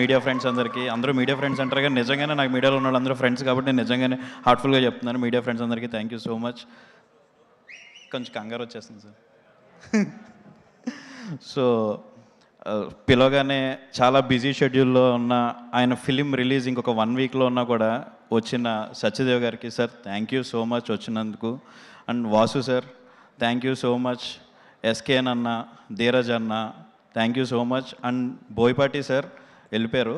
Media friends అందరూ media friends అంటారు కానీ నిజంగానే నాకు మీడియాలో ఉన్న వాళ్ళందరూ ఫ్రెండ్స్ కాబట్టి నేను నిజంగానే హార్ట్ఫుల్గా చెప్తున్నాను. మీడియా ఫ్రెండ్స్ అందరికీ థ్యాంక్ యూ సో మచ్. కొంచెం కంగారు వచ్చేస్తుంది సార్. సో పిలవగానే చాలా బిజీ షెడ్యూల్లో ఉన్న ఆయన ఫిలిం రిలీజ్ ఇంకొక 1 వీక్లో ఉన్నా కూడా వచ్చిన సత్యదేవ్ గారికి sir thank you so much వచ్చినందుకు. And Vasu sir thank you so much. SKN అన్న, ధీరజ్ అన్న thank you so much. And Boyapati sir వెళ్ళిపోయారు.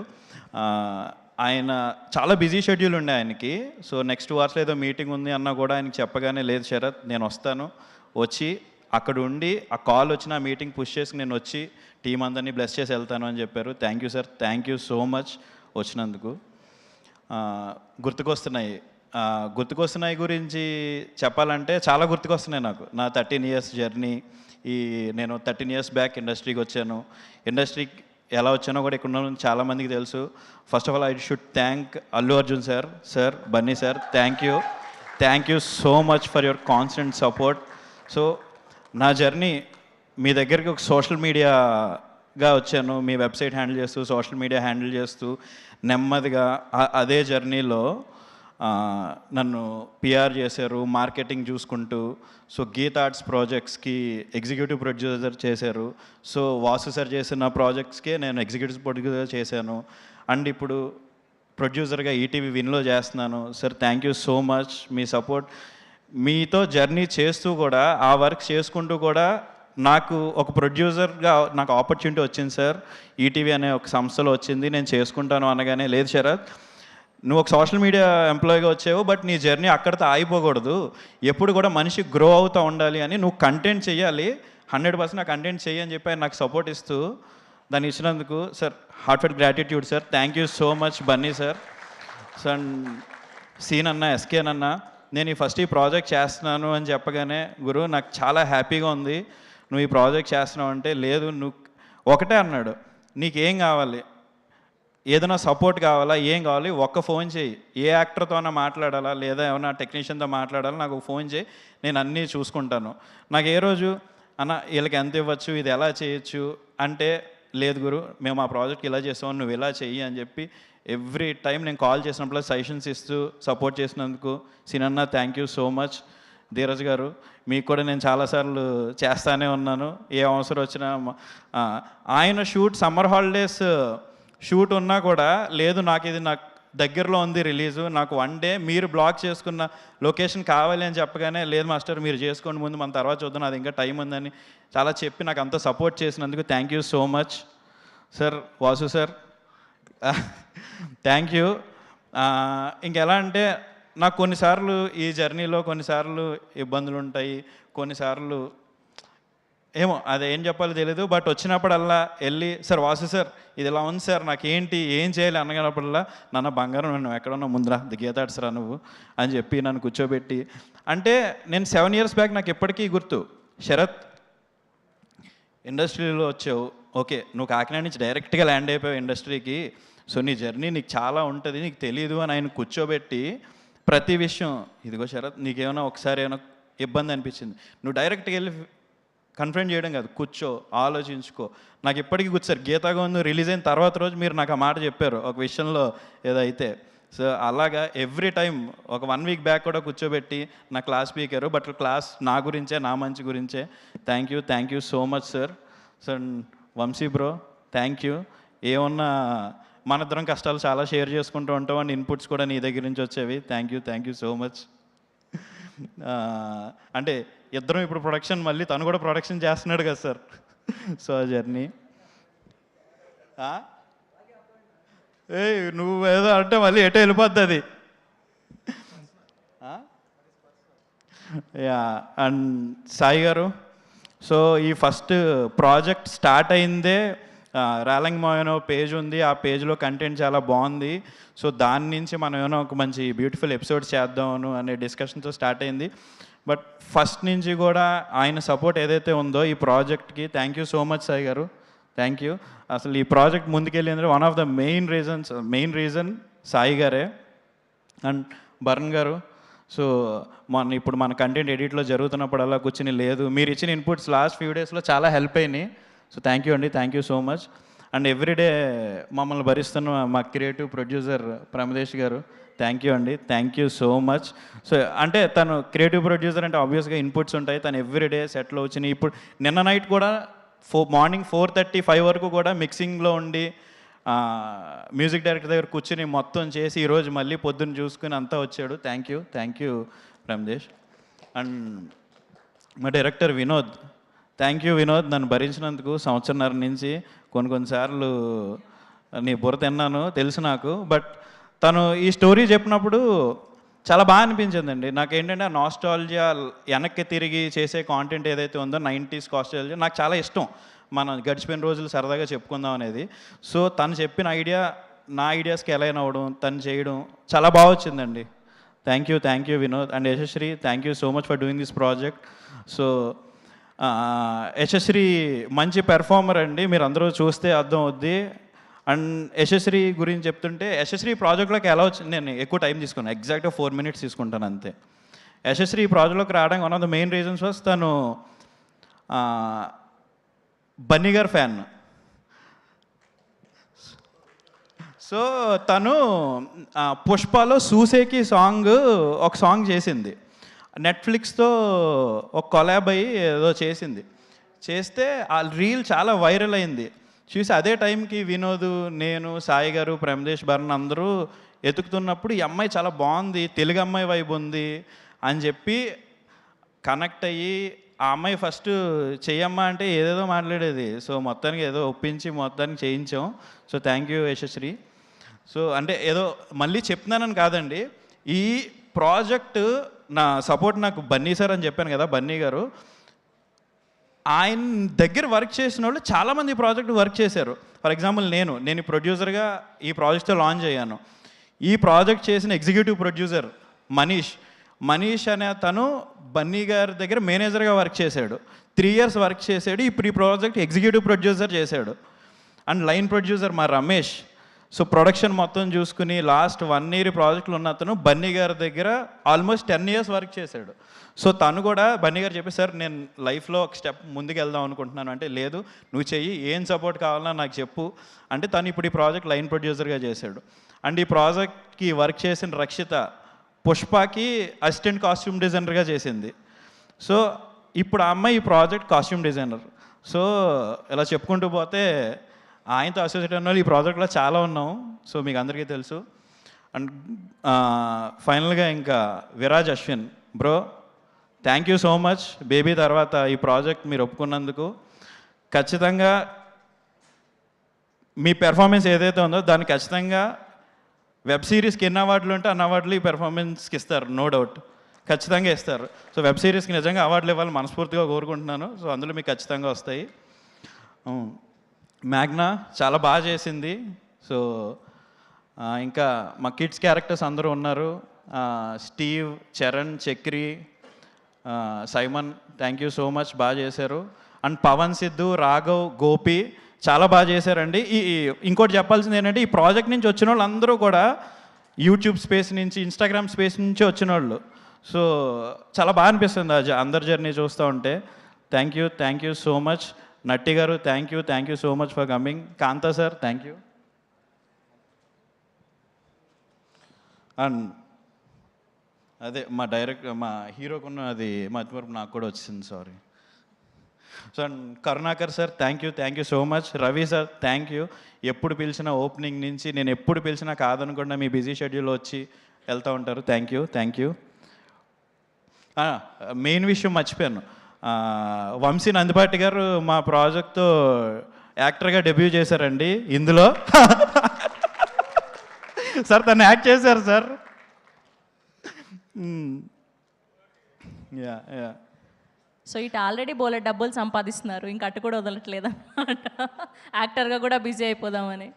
ఆయన చాలా బిజీ షెడ్యూల్ ఉండే ఆయనకి. సో నెక్స్ట్ 2 అవర్స్లో ఏదో మీటింగ్ ఉంది అన్నా కూడా ఆయనకి చెప్పగానే లేదు శరత్ నేను వస్తాను, వచ్చి అక్కడ ఉండి ఆ కాల్ వచ్చిన ఆ మీటింగ్ పుష్ చేసి నేను వచ్చి టీం అందరినీ బ్లెస్ చేసి వెళ్తాను అని చెప్పారు. Thank you sir, thank you so much వచ్చినందుకు. గుర్తుకొస్తున్నాయి గురించి చెప్పాలంటే చాలా గుర్తుకొస్తున్నాయి నాకు. నా 13 ఇయర్స్ జర్నీ. నేను 13 ఇయర్స్ బ్యాక్ ఇండస్ట్రీకి వచ్చాను. ఇండస్ట్రీకి ఎలా వచ్చానో కూడా ఇక్కడ ఉన్న చాలామందికి తెలుసు. First of all I should thank Allu Arjun sir, Bunny sir, thank you so much for your constant support. So నా జర్నీ మీ దగ్గరికి ఒక సోషల్ మీడియాగా వచ్చాను. మీ వెబ్సైట్ హ్యాండిల్ చేస్తూ, సోషల్ మీడియా హ్యాండిల్ చేస్తూ నెమ్మదిగా అదే జర్నీలో నన్ను పిఆర్ చేశారు, మార్కెటింగ్ చూసుకుంటూ. సో గీత ఆర్ట్స్ ప్రాజెక్ట్స్కి ఎగ్జిక్యూటివ్ ప్రొడ్యూసర్ చేశారు. సో వాసు సార్ చేసిన ప్రాజెక్ట్స్కే నేను ఎగ్జిక్యూటివ్ ప్రొడ్యూసర్ చేశాను. అండ్ ఇప్పుడు ప్రొడ్యూసర్గా ఈటీవీ విన్లో చేస్తున్నాను. Sir thank you so much. Me support, మీతో జర్నీ చేస్తూ కూడా ఆ వర్క్ చేసుకుంటూ కూడా నాకు ఒక ప్రొడ్యూసర్గా నాకు ఆపర్చునిటీ వచ్చింది సార్. ఈటీవీ అనే ఒక సంస్థలో వచ్చింది, నేను చేసుకుంటాను అనగానే లేదు శరత్ నువ్వు ఒక సోషల్ మీడియా ఎంప్లాయీగా వచ్చావు, బట్ నీ జర్నీ అక్కడితో ఆగిపోకూడదు, ఎప్పుడు కూడా మనిషి గ్రో అవుతూ ఉండాలి అని నువ్వు కంటెంట్ చేయాలి, 100% ఆ కంటెంట్ చెయ్యి అని చెప్పి ఆయన నాకు సపోర్ట్ ఇస్తూ దాన్ని ఇచ్చినందుకు sir heartfelt gratitude sir. Thank you so much Bunny sir. Sir సీన్ అన్న, ఎస్కేన్ అన్న, నేను ఫస్ట్ ఈ ప్రాజెక్ట్ చేస్తున్నాను అని చెప్పగానే గురు నాకు చాలా హ్యాపీగా ఉంది, నువ్వు ఈ ప్రాజెక్ట్ చేస్తున్నావు అంటే. లేదు నువ్వు ఒకటే అన్నాడు, నీకేం కావాలి, ఏదైనా సపోర్ట్ కావాలా, ఏం కావాలి ఒక్క ఫోన్ చేయి, ఏ యాక్టర్తోనో మాట్లాడాలా లేదా ఏమైనా టెక్నీషియన్తో మాట్లాడాలా నాకు ఫోన్ చేయి, నేను అన్నీ చూసుకుంటాను. నాకు ఏ రోజు అన్న వీళ్ళకి ఎంత ఇవ్వచ్చు, ఇది ఎలా చేయొచ్చు అంటే లేదు గురు మేము ఆ ప్రాజెక్ట్ ఇలా చేస్తాం, నువ్వు ఇలా చెయ్యి అని చెప్పి ఎవ్రీ టైం నేను కాల్ చేసినప్పుడు సజెషన్స్ ఇస్తూ సపోర్ట్ చేసినందుకు సినన్న thank you so much. Dheeraj గారు మీకు కూడా నేను చాలాసార్లు చేస్తానే ఉన్నాను, ఏ అవసరం వచ్చినా. ఆయన సమ్మర్ హాలిడేస్ షూట్ ఉన్నా కూడా లేదు నాకు దగ్గరలో ఉంది రిలీజు, నాకు 1 డే మీరు బ్లాక్ చేసుకున్న లొకేషన్ కావాలి అని చెప్పగానే లేదు మాస్టర్ మీరు చేసుకోండి ముందు, మన తర్వాత చూద్దాం, అది ఇంకా టైం ఉందని చాలా చెప్పి నాకు అంత సపోర్ట్ చేసినందుకు థ్యాంక్ యూ సో మచ్. సార్ వాసు సార్ థ్యాంక్ యూ. ఇంకెలా అంటే నాకు కొన్నిసార్లు ఈ జర్నీలో కొన్నిసార్లు ఇబ్బందులు ఉంటాయి, కొన్నిసార్లు ఏమో అది ఏం చెప్పాలో తెలియదు, బట్ వచ్చినప్పుడల్లా వెళ్ళి సార్ వాసు సార్ ఇది ఇలా ఉంది సార్ నాకేంటి ఏం చేయాలి అనగానప్పుడల్లా నాన్న బంగారం నువ్వు ఎక్కడున్నా ముందురా గీతాడ్సరా నువ్వు అని చెప్పి నన్ను కూర్చోబెట్టి. అంటే నేను 7 ఇయర్స్ బ్యాక్ నాకు ఎప్పటికీ గుర్తు, శరత్ ఇండస్ట్రీలో వచ్చావు, ఓకే నువ్వు కాకినాడ నుంచి డైరెక్ట్గా ల్యాండ్ అయిపోయావు ఇండస్ట్రీకి, సో నీ జర్నీ నీకు చాలా ఉంటుంది నీకు తెలియదు అని ఆయన కూర్చోబెట్టి ప్రతి విషయం ఇదిగో శరత్ నీకేమైనా ఒకసారి ఏమైనా ఇబ్బంది అనిపించింది నువ్వు డైరెక్ట్గా వెళ్ళి కన్ఫ్రంట్ చేయడం కాదు, కూర్చో ఆలోచించుకో. నాకు ఇప్పటికీ గుర్తు సార్ గీతాగోవిందం రిలీజ్ అయిన తర్వాత రోజు మీరు నాకు ఆ మాట చెప్పారు ఒక విషయంలో ఏదో అయితే. సో అలాగా ఎవ్రీ టైం ఒక 1 వీక్ బ్యాక్ కూడా కూర్చోబెట్టి నా క్లాస్ స్పీకరు, బట్ క్లాస్ నా గురించే నా మంచి గురించే. Thank you so much sir. Sir Vamsi bro thank you. ఏమన్నా మన ఇద్దరం కష్టాలు చాలా షేర్ చేసుకుంటూ ఉంటాం అండ్ ఇన్పుట్స్ కూడా నీ దగ్గర నుంచి వచ్చేవి. Thank you so much. అంటే ఇద్దరం ఇప్పుడు ప్రొడక్షన్ మళ్ళీ తను కూడా ప్రొడక్షన్ చేస్తున్నాడు కదా సార్. సో ఆ జర్నీ నువ్వు ఏదో అంటే మళ్ళీ ఎటో వెళ్ళిపోద్ది అది. యా అండ్ సాయి గారు, సో ఈ ఫస్ట్ ప్రాజెక్ట్ స్టార్ట్ అయిందే రేలంగ్ మోయనో పేజ్ ఉంది, ఆ పేజ్లో కంటెంట్ చాలా బాగుంది, సో దాని నుంచి మనం ఏమైనా ఒక మంచి బ్యూటిఫుల్ ఎపిసోడ్స్ చేద్దామను అనే డిస్కషన్తో స్టార్ట్ అయింది. బట్ ఫస్ట్ నుంచి కూడా ఆయన సపోర్ట్ ఏదైతే ఉందో ఈ ప్రాజెక్ట్కి thank you so much Sai గారు, థ్యాంక్ యూ. అసలు ఈ ప్రాజెక్ట్ ముందుకెళ్ళిందంటే one of the main reason Sai గారే. అండ్ బర్న్ గారు, సో ఇప్పుడు మన కంటెంట్ ఎడిట్లో జరుగుతున్నప్పుడల్లా కూర్చుని లేదు మీరు ఇచ్చిన ఇన్పుట్స్ లాస్ట్ ఫ్యూ డేస్లో చాలా హెల్ప్ అయినాయి. సో థ్యాంక్ యూ అండి, thank you so much. And everyday మమ్మల్ని భరిస్తున్న మా క్రియేటివ్ ప్రొడ్యూసర్ ప్రమదేశ్ గారు, థ్యాంక్ యూ అండి, thank you so much. So అంటే తను క్రియేటివ్ ప్రొడ్యూసర్ అంటే ఆబ్వియస్గా ఇన్పుట్స్ ఉంటాయి, తను ఎవ్రీడే సెట్లో వచ్చినాయి. ఇప్పుడు నిన్న నైట్ కూడా మార్నింగ్ 4:30-5 వరకు కూడా మిక్సింగ్లో ఉండి మ్యూజిక్ డైరెక్టర్ దగ్గర కూర్చుని మొత్తం చేసి ఈరోజు మళ్ళీ పొద్దున్న చూసుకుని అంతా వచ్చాడు. Thank you Pramadesh. అండ్ మా director Vinod, thank you Vinod, నన్ను భరించినందుకు. సంవత్సరంన్నర నుంచి కొన్నిసార్లు నీ బుర్ర తిన్నాను తెలుసు నాకు, బట్ తను ఈ స్టోరీ చెప్పినప్పుడు చాలా బాగా అనిపించిందండి. నాకేంటంటే ఆ నాస్టాలజియా వెనక్కి తిరిగి చేసే కాంటెంట్ ఏదైతే ఉందో 90s నాస్టాలజియా నాకు చాలా ఇష్టం. మనం గడిచిపోయిన రోజులు సరదాగా చెప్పుకుందాం అనేది. సో తను చెప్పిన ఐడియా నా ఐడియాస్కి ఎలా అయినా అవ్వడం, తను చేయడం చాలా బాగా వచ్చిందండి. Thank you Vinod. And Yashasri, thank you so much for doing this project. So Yashasri మంచి పెర్ఫార్మర్ అండి, మీరు అందరూ చూస్తే అర్థం అవుద్ది. అండ్ యశశ్రీ గురించి చెప్తుంటే, యశశ్రీ ప్రాజెక్ట్లోకి ఎలా వచ్చింది, నేను ఎక్కువ టైం తీసుకున్నాను, ఎగ్జాక్ట్గా 4 minutes తీసుకుంటాను అంతే. యశశ్రీ ఈ ప్రాజెక్ట్లోకి రావడానికి one of the main reasons was తను బన్నీ గారు ఫ్యాన్. సో తను పుష్పలో సూసేకి ఒక సాంగ్ చేసింది, నెట్ఫ్లిక్స్తో ఒక కొలాబ్ అయ్యి ఏదో చేస్తే ఆ రీల్ చాలా వైరల్ అయింది. చూసి అదే టైంకి వినోద్, నేను, సాయి గారు, ప్రమదేశ్, భరణ్ అందరూ ఎతుకుతున్నప్పుడు ఈ అమ్మాయి చాలా బాగుంది, తెలుగు అమ్మాయి వైపు ఉంది అని చెప్పి కనెక్ట్ అయ్యి ఆ అమ్మాయి ఫస్ట్ చెయ్యమ్మా అంటే ఏదేదో మాట్లాడేది. సో మొత్తానికి ఏదో ఒప్పించి మొత్తానికి చేయించాం. So thank you Yashasri. So అంటే ఏదో మళ్ళీ చెప్తున్నానని కాదండి, ఈ ప్రాజెక్ట్ నా సపోర్ట్ నాకు బన్నీ సార్ అని చెప్పాను కదా, బన్నీ గారు, ఆయన దగ్గర వర్క్ చేసిన వాళ్ళు చాలామంది ఈ ప్రాజెక్ట్ వర్క్ చేశారు. ఫర్ ఎగ్జాంపుల్ నేను ప్రొడ్యూసర్గా ఈ ప్రాజెక్ట్తో లాంచ్ అయ్యాను. ఈ ప్రాజెక్ట్ చేసిన ఎగ్జిక్యూటివ్ ప్రొడ్యూసర్ మనీష్ అనే తను బన్నీ గారి దగ్గర మేనేజర్గా వర్క్ చేశాడు. 3 years వర్క్ చేశాడు. ఇప్పుడు ఈ ప్రాజెక్ట్ ఎగ్జిక్యూటివ్ ప్రొడ్యూసర్ చేశాడు. అండ్ లైన్ ప్రొడ్యూసర్ మా రమేష్. సో ప్రొడక్షన్ మొత్తం చూసుకుని లాస్ట్ 1 year ప్రాజెక్టులు ఉన్న అతను బన్నీ గారి దగ్గర ఆల్మోస్ట్ 10 years వర్క్ చేశాడు. సో తను కూడా బన్నీ గారు చెప్పి, సార్ నేను లైఫ్లో ఒక స్టెప్ ముందుకు వెళ్దాం అనుకుంటున్నాను అంటే, లేదు నువ్వు చెయ్యి, ఏం సపోర్ట్ కావాలన్నా నాకు చెప్పు అంటే తను ఇప్పుడు ఈ ప్రాజెక్ట్ లైన్ ప్రొడ్యూసర్గా చేశాడు. అండ్ ఈ ప్రాజెక్ట్కి వర్క్ చేసిన రక్షిత పుష్పకి అసిస్టెంట్ కాస్ట్యూమ్ డిజైనర్గా చేసింది. సో ఇప్పుడు ఆ అమ్మాయి ఈ ప్రాజెక్ట్ కాస్ట్యూమ్ డిజైనర్. సో ఇలా చెప్పుకుంటూ పోతే ఆయనతో అసోసియేట్ ఉన్న వాళ్ళు ఈ ప్రాజెక్ట్లో చాలా ఉన్నాం. సో మీకు అందరికీ తెలుసు. అండ్ ఫైనల్గా ఇంకా Viraj Ashwin bro, thank you so much. Baby తర్వాత ఈ ప్రాజెక్ట్ మీరు ఒప్పుకున్నందుకు. ఖచ్చితంగా మీ పెర్ఫార్మెన్స్ ఏదైతే ఉందో దాన్ని ఖచ్చితంగా వెబ్ సిరీస్కి ఎన్ని అవార్డులు ఉంటే అన్ని అవార్డులు ఈ పెర్ఫార్మెన్స్కి ఇస్తారు, నో డౌట్, ఖచ్చితంగా ఇస్తారు. సో వెబ్ సిరీస్కి నిజంగా అవార్డులు ఇవ్వాలని మనస్ఫూర్తిగా కోరుకుంటున్నాను. సో అందులో మీకు ఖచ్చితంగా వస్తాయి. మ్యాగ్నా చాలా బాగా చేసింది. సో ఇంకా మా కిడ్స్ క్యారెక్టర్స్ అందరూ ఉన్నారు, Steve, Charan, Chakri, Simon, thank you so much, బాగా చేశారు. అండ్ పవన్, సిద్ధు, రాఘవ్, గోపి చాలా బాగా చేశారండి. ఇంకోటి చెప్పాల్సింది ఏంటంటే, ఈ ప్రాజెక్ట్ నుంచి వచ్చిన వాళ్ళు అందరూ కూడా యూట్యూబ్ స్పేస్ నుంచి, ఇన్స్టాగ్రామ్ స్పేస్ నుంచి వచ్చిన వాళ్ళు. సో చాలా బాగా అనిపిస్తుంది అందరి జర్నీ చూస్తూ ఉంటే. Thank you so much. Natti గారు thank you so much for coming. Kantha sir thank you. And అదే మా హీరోకున్న అది మధ్యవరపు నాకు కూడా వచ్చింది, sorry. So and Karunakar sir thank you so much. Ravi sir thank you. ఎప్పుడు పిలిచినా ఓపెనింగ్ నుంచి, నేను ఎప్పుడు పిలిచినా కాదనకుండా మీ బిజీ షెడ్యూల్లో వచ్చి వెళ్తూ ఉంటారు. Thank you. మెయిన్ విషయం మర్చిపోయాను, వంశీ నందిపాటి గారు మా ప్రాజెక్ట్తో యాక్టర్గా డెబ్యూ చేశారండి ఇందులో. సార్ తను యాక్ట్ చేశారు సార్. యా సో ఇటు ఆల్రెడీ బోలెడ్ డబ్బులు సంపాదిస్తున్నారు, ఇంకా అటు కూడా వదలట్లేదు అన్నమాట, యాక్టర్గా కూడా బిజీ అయిపోదామని.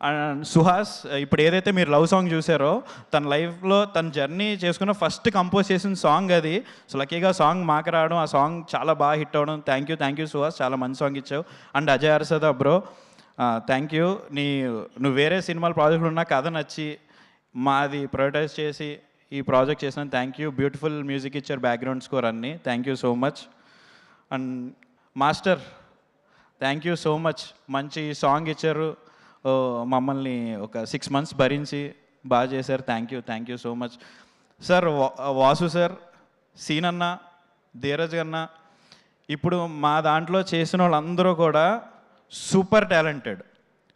అండ్ సుహాస్, ఇప్పుడు ఏదైతే మీరు లవ్ సాంగ్ చూసారో, తన లైఫ్లో తన జర్నీ చేసుకున్న ఫస్ట్ కంపోజ్ చేసిన సాంగ్ అది. సో లక్కీగా సాంగ్ మాకు రావడం, ఆ సాంగ్ చాలా బాగా హిట్ అవ్వడం. థ్యాంక్ యూ సుహాస్, చాలా మంచి సాంగ్ ఇచ్చావు. And Ajay Arasada bro thank you. నువ్వు వేరే సినిమాల ప్రాజెక్టులు ఉన్నా కథ నచ్చి మాది ప్రొడ్యూస్ చేసి ఈ ప్రాజెక్ట్ చేసినాను. Thank you. బ్యూటిఫుల్ మ్యూజిక్ ఇచ్చారు, బ్యాక్గ్రౌండ్ స్కోర్ అన్నీ. Thank you so much. And master thank you so much. మంచి సాంగ్ ఇచ్చారు. ఓ, మమ్మల్ని ఒక 6 months భరించి బాగా చేశారు. థ్యాంక్ యూ సో మచ్ సార్. వాసు సార్, సీన్ అన్న, ధీరజ్ అన్న, ఇప్పుడు మా దాంట్లో చేసిన వాళ్ళందరూ కూడా సూపర్ టాలెంటెడ్,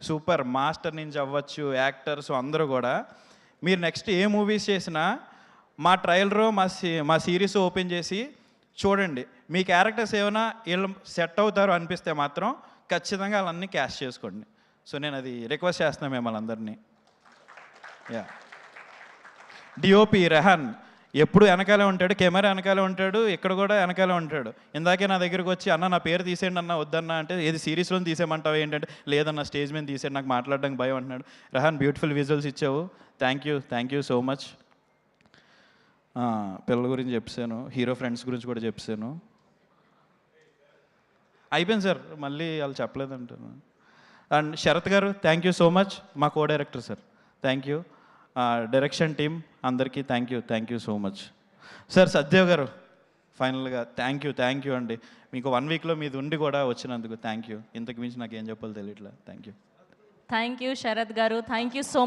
సూపర్ మాస్టర్ నుంచి అవ్వచ్చు, యాక్టర్స్ అందరూ కూడా. మీరు నెక్స్ట్ ఏ మూవీస్ చేసినా మా ట్రయలర్ మా సిరీస్ ఓపెన్ చేసి చూడండి. మీ క్యారెక్టర్స్ ఏమైనా వీళ్ళు సెట్ అవుతారు అనిపిస్తే మాత్రం ఖచ్చితంగా వాళ్ళన్నీ క్యాష్ చేసుకోండి. సో నేను అది రిక్వెస్ట్ చేస్తున్నాను మిమ్మల్ని అందరినీ. యా, డిఓపి రెహాన్ ఎప్పుడు వెనకాలే ఉంటాడు, కెమెరా వెనకాలే ఉంటాడు, ఇక్కడ కూడా వెనకాలే ఉంటాడు. ఇందాకే నా దగ్గరికి వచ్చి అన్న నా పేరు తీసేయండి అన్న, వద్దన్న అంటే ఏది సీరీస్లో తీసేయమంటావు ఏంటంటే లేదన్న స్టేజ్ మీద తీసేయండి, నాకు మాట్లాడడానికి భయం అంటున్నాడు. రెహాన్ బ్యూటిఫుల్ విజువల్స్ ఇచ్చావు. Thank you so much. పిల్లల గురించి చెప్పాను, హీరో ఫ్రెండ్స్ గురించి కూడా చెప్పాను. అయిపోయింది సార్, మళ్ళీ వాళ్ళు చెప్పలేదంటారు. అండ్ శరత్ గారు థ్యాంక్ యూ సో మచ్, మా co director sir. Thank you. Direction team అందరికీ thank you so much sir. Satyadev గారు ఫైనల్గా థ్యాంక్ యూ అండి. మీకు 1 weekలో మీది ఉండి కూడా వచ్చినందుకు థ్యాంక్ యూ. ఇంతకు మించి నాకు ఏం చెప్పాలో తెలియట్లేదు. Thank you thank you Sarath గారు, థ్యాంక్ యూ సో